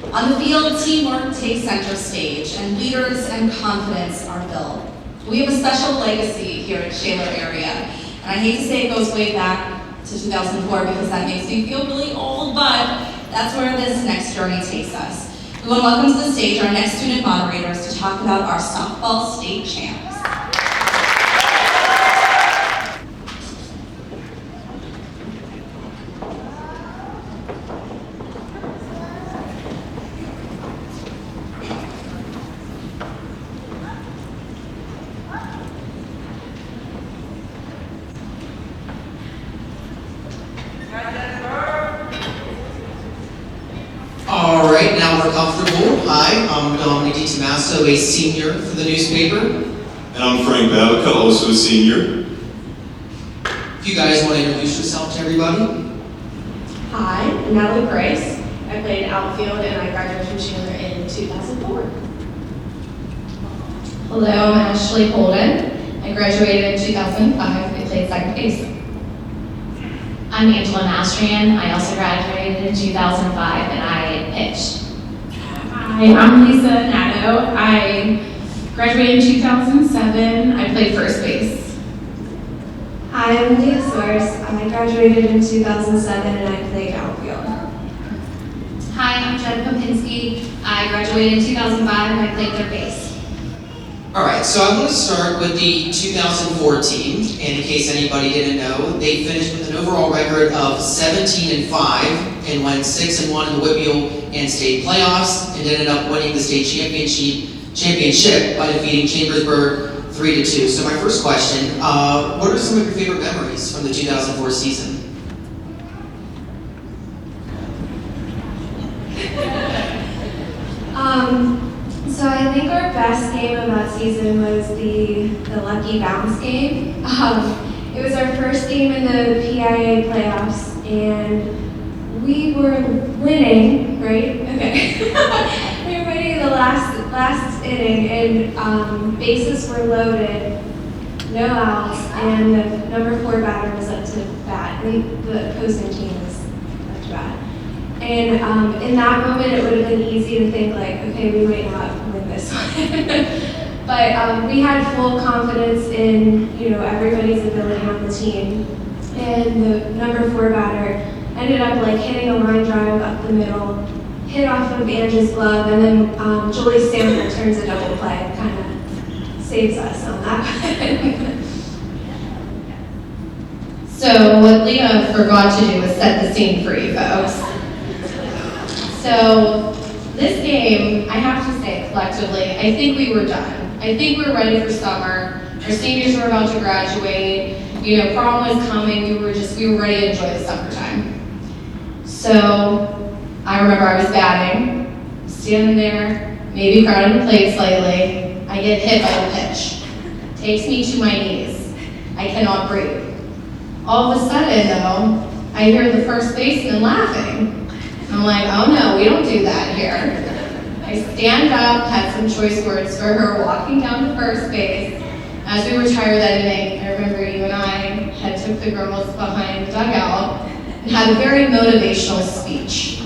On the field, teamwork takes center stage, and leaders and confidence are built. We have a special legacy here at Shaler area, and I hate to say it goes way back to 2004 because that makes me feel really old, but that's where this next journey takes us. We want to welcome to the stage our next student moderators to talk about our softball state champs. All right, now we're comfortable. Hi, I'm Dominic DiTomaso, a senior for the newspaper. And I'm Frank Babica, also a senior. If you guys want to introduce yourself to everybody. Hi, I'm Natalie Price. I played outfield and I graduated from Shaler in 2004. Hello, I'm Ashley Holden. I graduated in 2005. I played second base. I'm Angela Mastrian. I also graduated in 2005 and I pitched. Hi, I'm Lisa Nato. I graduated in 2007. I played first base. Hi, I'm Leah Soares. I graduated in 2007 and I played outfield. Hi, I'm Jen Popinski. I graduated in 2005 and I played third base. All right, so I want to start with the 2004 team. And in case anybody didn't know, they finished with an overall record of 17-5 and went 6-1 in the Whitfield and state playoffs, and ended up winning the state championship by defeating Chambersburg 3-2. So my first question: what are some of your favorite memories from the 2004 season? So I think our best game of that season was the lucky bounce game. It was our first game in the PIA playoffs, and we were winning, right? Okay. We were winning the last inning, and bases were loaded, no outs, and the number 4 batter was up to bat, and the opposing team was up to bat. And in that moment, it would have been easy to think like, okay, we might not win this one. But we had full confidence in, everybody's ability on the team. And the number 4 batter ended up like hitting a line drive up the middle, hit off of Angie's glove, and then Julie Stanford turns a double play and kind of saves us on that. So what Leah forgot to do was set the scene for you folks. So this game, I have to say collectively, I think we were done. I think we were ready for summer. Our seniors were about to graduate. Prom was coming. We were ready to enjoy the summertime. So I remember I was batting, standing there, maybe crowding the plate slightly. I get hit by the pitch. Takes me to my knees. I cannot breathe. All of a sudden, though, I hear the first baseman laughing. I'm like, oh no, we don't do that here. I stand up, had some choice words for her, walking down to first base. As we retired that inning, I remember you and I had took the girls behind the dugout and had a very motivational speech.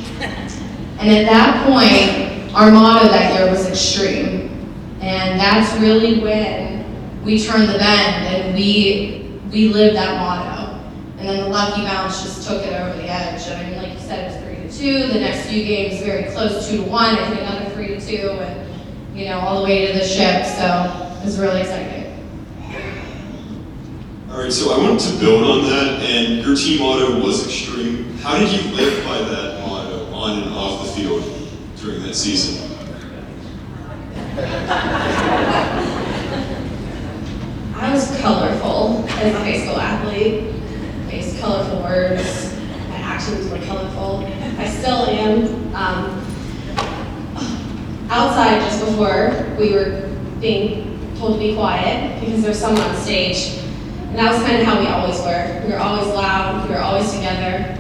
And at that point, our motto that year was extreme. And that's really when we turned the bend and we lived that motto. And then the lucky bounce just took it over the edge. I mean, like you said, it was 3-2. The next few games very close, 2-1. I think another 3-2, and all the way to the ship. So it was really exciting. All right, so I wanted to build on that, and your team motto was extreme. How did you live by that motto on and off the field during that season? I was colorful as a high school athlete. I used colorful words. My actions were colorful. I still am. Outside, just before, we were being told to be quiet because there was someone on stage. And that was kind of how we always were. We were always loud. We were always together.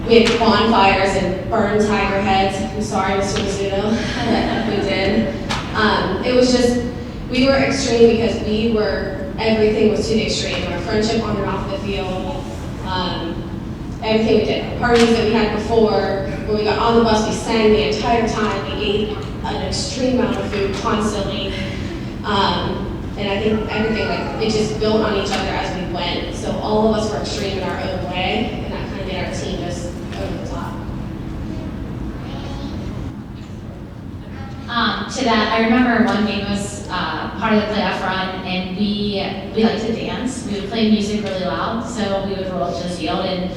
We had bonfires and burned tiger heads. I'm sorry, Mr. Mizuno, that we did. It was just, we were extreme because everything was to the extreme. Our friendship on and off the field. everything we did. Parties that we had before, when we got on the bus, we sang the entire time. We ate an extreme amount of food constantly. And I think everything, like, it just built on each other as we went. So all of us were extreme in our own way, and that kind of made our team just over the top. To that, I remember one game was part of the playoff run, and we liked to dance. We would play music really loud, so we would roll up to the field, and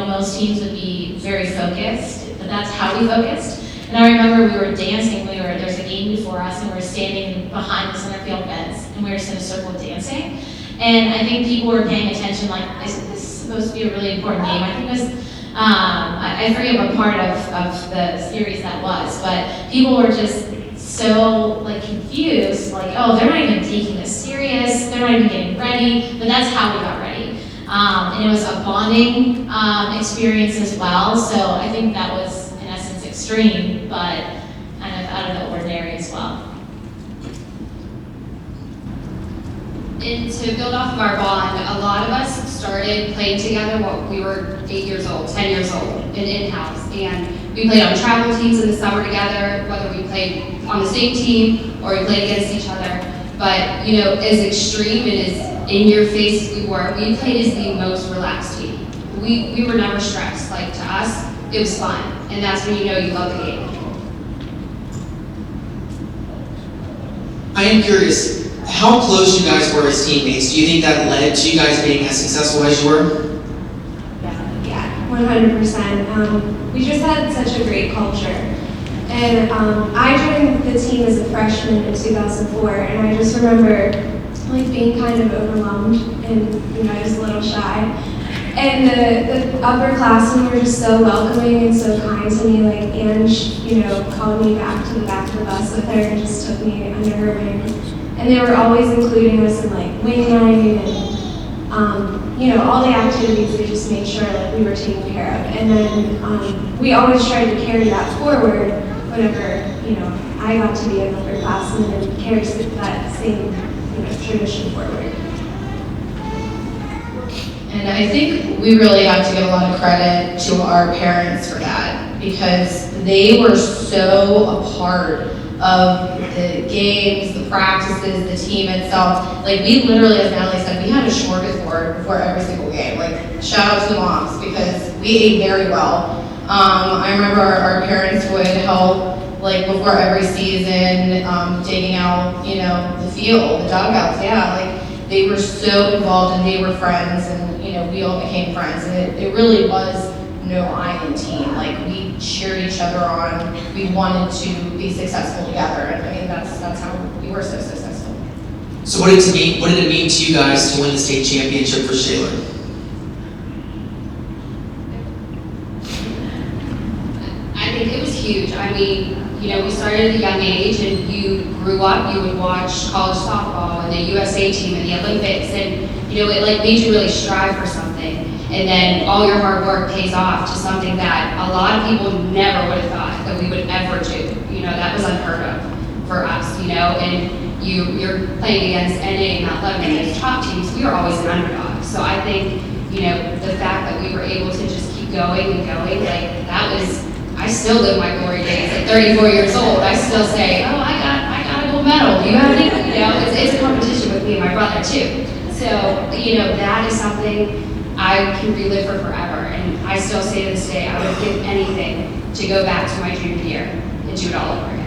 most teams would be very focused, but that's how we focused. And I remember we were dancing. There's a game before us, and we were standing behind the center field fence, and we were just in a circle dancing. And I think people were paying attention, like, isn't this supposed to be a really important game? I think it was. I forget what part of the series that was, but people were just so like confused, like, oh, they're not even taking this serious, they're not even getting ready, but that's how we got ready. And it was a bonding experience as well, so I think that was in essence extreme, but kind of out of the ordinary as well. And to build off of our bond, a lot of us started playing together when we were 8 years old, 10 years old, in-house. And we played on travel teams in the summer together, whether we played on the same team or we played against each other. But, as extreme and as in-your-face as we were, we played as the most relaxed team. We were never stressed. Like, to us, it was fun. And that's when you love the game. I am curious, how close you guys were as teammates? Do you think that led to you guys being as successful as you were? Yeah, 100%. We just had such a great culture. And I joined the team as a freshman in 2004, and I just remember like being kind of overwhelmed and I was a little shy. And the upperclassmen were just so welcoming and so kind to me. Like Ange, called me back to the back of the bus with her and just took me under her wing. And they were always including us in like wing night and all the activities. They just made sure like we were taken care of. And then we always tried to carry that forward whenever I got to be an upperclassman and carry that same tradition forward. And I think we really have to give a lot of credit to our parents for that, because they were so a part of the games, the practices, the team itself. Like, we literally, as Natalie said, we had a smorgasbord before every single game. Like, shout out to the moms, because we ate very well. I remember our parents would help, like, before every season, digging out, the field, the dugouts, like, they were so involved and they were friends, and we all became friends, and it really was no island team. Like, we cheered each other on. We wanted to be successful together, and I mean that's how we were so successful. So what did it mean to you guys to win the state championship for Shaler? I think it was huge. I mean, we started at a young age, and you grew up, you would watch college softball and the USA team and the Olympics, and it like made you really strive for something. And then all your hard work pays off to something that a lot of people never would have thought that we would ever do. That was unheard of for us, and you're playing against NA and Mount Lebanon, those top teams. We were always an underdog. So I think, the fact that we were able to just keep going and going, like, that was, I still live my glory days. At 34 years old, I still say, oh, I got a gold medal. Do you have any? It's a competition with me and my brother too. So, that is something I can relive for forever. And I still say to this day, I would give anything to go back to my junior year and do it all over again.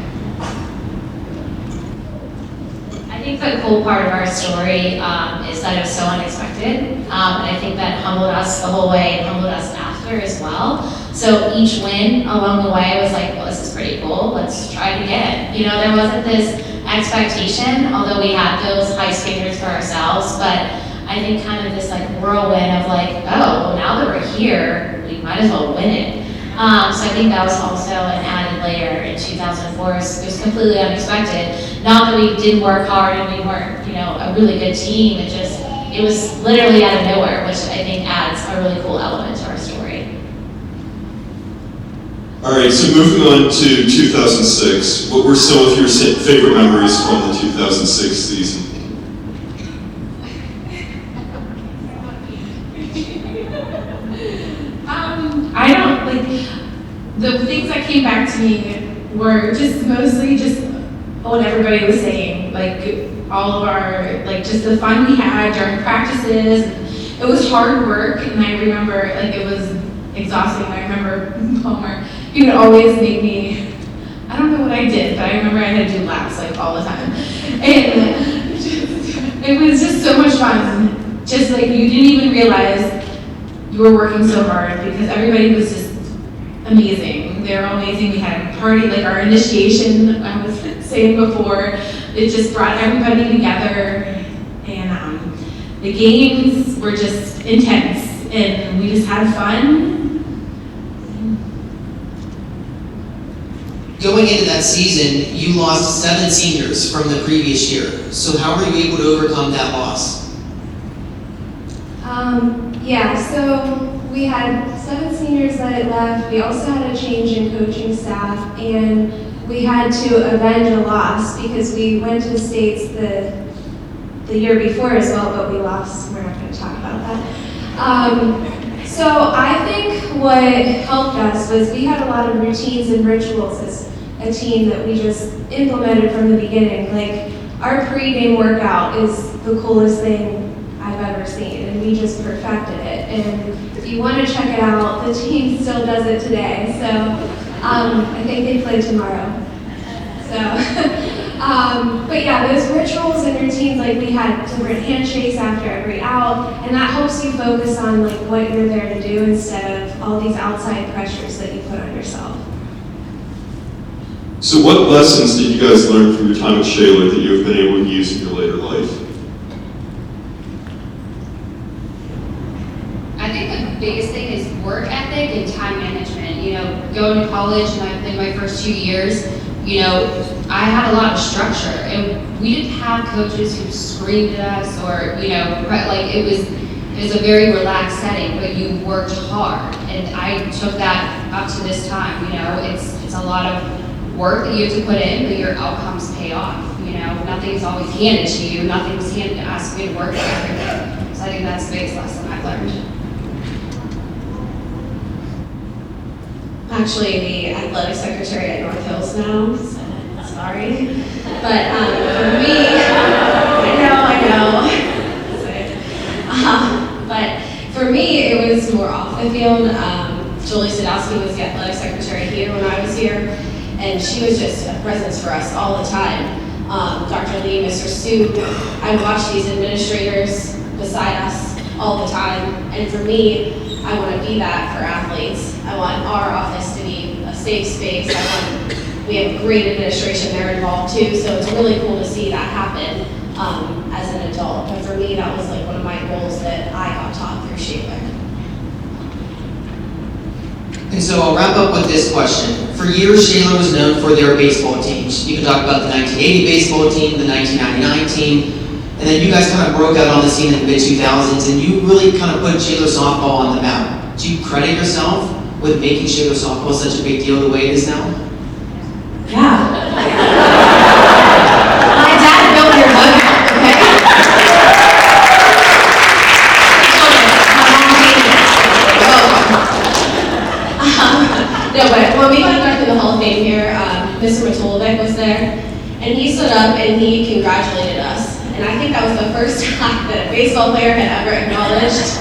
I think the cool part of our story is that it was so unexpected, and I think that humbled us the whole way and humbled us after as well. So each win along the way was like, well, this is pretty cool, let's try it again. There wasn't this expectation, although we had those high standards for ourselves, but I think kind of this like whirlwind of like, oh, well, now that we're here, we might as well win it. So I think that was also an added layer in 2004. It was completely unexpected. Not that we didn't work hard and we weren't, a really good team. It was literally out of nowhere, which I think adds a really cool element to our story. All right, so moving on to 2006, what were some of your favorite memories from the 2006 season? I don't, like, the things that came back to me were just mostly just what everybody was saying. Like, all of our, like, just the fun we had during practices. It was hard work, and I remember, like, it was exhausting. I remember Homer, he would always make me, I don't know what I did, but I remember I had to do laps, like, all the time. And it was just so much fun. Just, like, you didn't even realize you were working so hard because everybody was just amazing. They were amazing. We had a party, like our initiation, I was saying before, it just brought everybody together, and the games were just intense, and we just had fun. Going into that season, you lost 7 seniors from the previous year. So how were you able to overcome that loss? Yeah, so we had 7 seniors that had left. We also had a change in coaching staff, and we had to avenge a loss because we went to the States the year before as well, but we lost. We're not going to talk about that. So I think what helped us was we had a lot of routines and rituals as a team that we just implemented from the beginning. Like, our pre-game workout is the coolest thing I've ever seen, and we just perfected it. And if you want to check it out, the team still does it today. So I think they play tomorrow. So, but yeah, those rituals and routines, like we had different handshakes after every out, and that helps you focus on like what you're there to do instead of all these outside pressures that you put on yourself. So what lessons did you guys learn from your time at Shaler that you have been able to use in your later life? I think the biggest thing is work ethic and time management. You know, going to college in my first 2 years, you know, I had a lot of structure, and we didn't have coaches who screamed at us or, you know, like it was a very relaxed setting, but you worked hard, and I took that up to this time. You know, it's a lot of work that you have to put in, but your outcomes pay off. You know, nothing's always handed to you. Nothing's asked me to work for everything. So I think that's the biggest lesson I've learned. Actually the athletic secretary at North Hills now, so sorry. But for me, I know. But for me, it was more off the field. Julie Sadowski was the athletic secretary here when I was here, and she was just a presence for us all the time. Dr. Lee, Mr. Stu, I watched these administrators beside us all the time, and for me, I want to be that for athletes. I want our office to be a safe space. We have great administration there involved too, so it's really cool to see that happen as an adult. But for me, that was like one of my goals that I got taught through Shaler. And so I'll wrap up with this question. For years, Shaler was known for their baseball teams. You can talk about the 1980 baseball team, the 1999 team, and then you guys kind of broke out on the scene in the mid-2000s, and you really kind of put Shaler softball on the map. Do you credit yourself with making Shaler softball such a big deal the way it is now? Yeah. My dad built your dugout, okay? No, but when we got back to the Hall of Fame here, Mr. Matulovic was there, and he stood up and he congratulated us. And I think that was the first time that a baseball player had ever acknowledged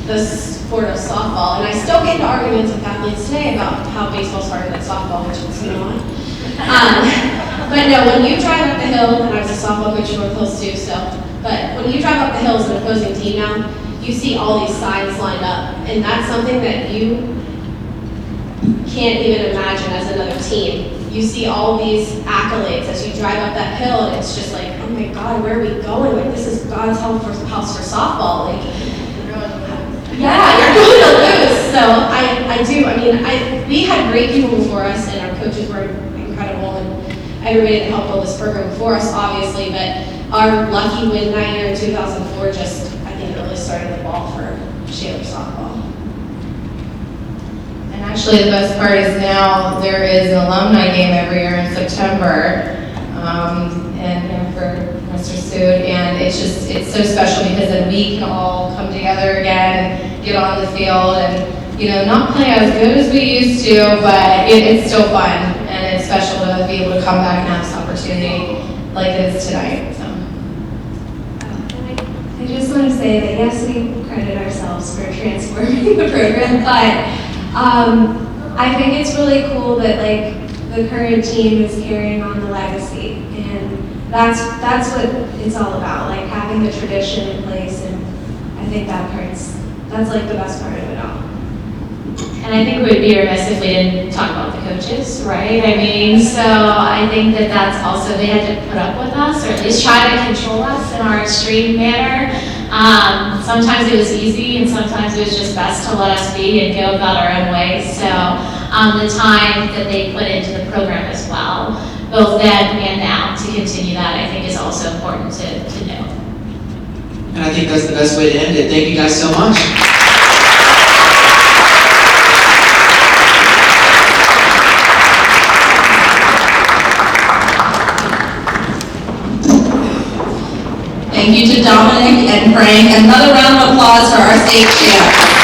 the sport of softball. And I still get into arguments with athletes today about how baseball's harder than softball, which is not. But no, when you drive up the hill, and I was a softball coach at North Hills too, so, but when you drive up the hill as an opposing team now, you see all these signs lined up. And that's something that you can't even imagine as another team. You see all these accolades as you drive up that hill, and it's just like, oh my God, where are we going? Like, this is God's house for softball. Like, yeah, you're going to lose. So I do. I mean, we had great people before us, and our coaches were incredible, and everybody that helped build this program before us, obviously. But our lucky win that year in 2004 just, I think, really started the ball for Shaler softball. And actually, the best part is now there is an alumni game every year in September, and for Mr. Sood, and it's so special because then we can all come together again get on the field and, not play as good as we used to, but it's still fun, and it's special to be able to come back and have this opportunity like it is tonight, so. I just want to say that yes, we credit ourselves for transforming the program, but I think it's really cool that like the current team is carrying on the legacy, and that's what it's all about, like having the tradition in place, and I think that's like the best part of it all. And I think we would be remiss if we didn't talk about the coaches, right? I mean, so I think that that's also, they had to put up with us, or at least try to control us in our extreme manner. Sometimes it was easy, and sometimes it was just best to let us be and go about our own way. So the time that they put into the program as well, both then and now, to continue that, I think is also important to know. And I think that's the best way to end it. Thank you guys so much. Thank you to Dominic and Frank. Another round of applause for our state champ.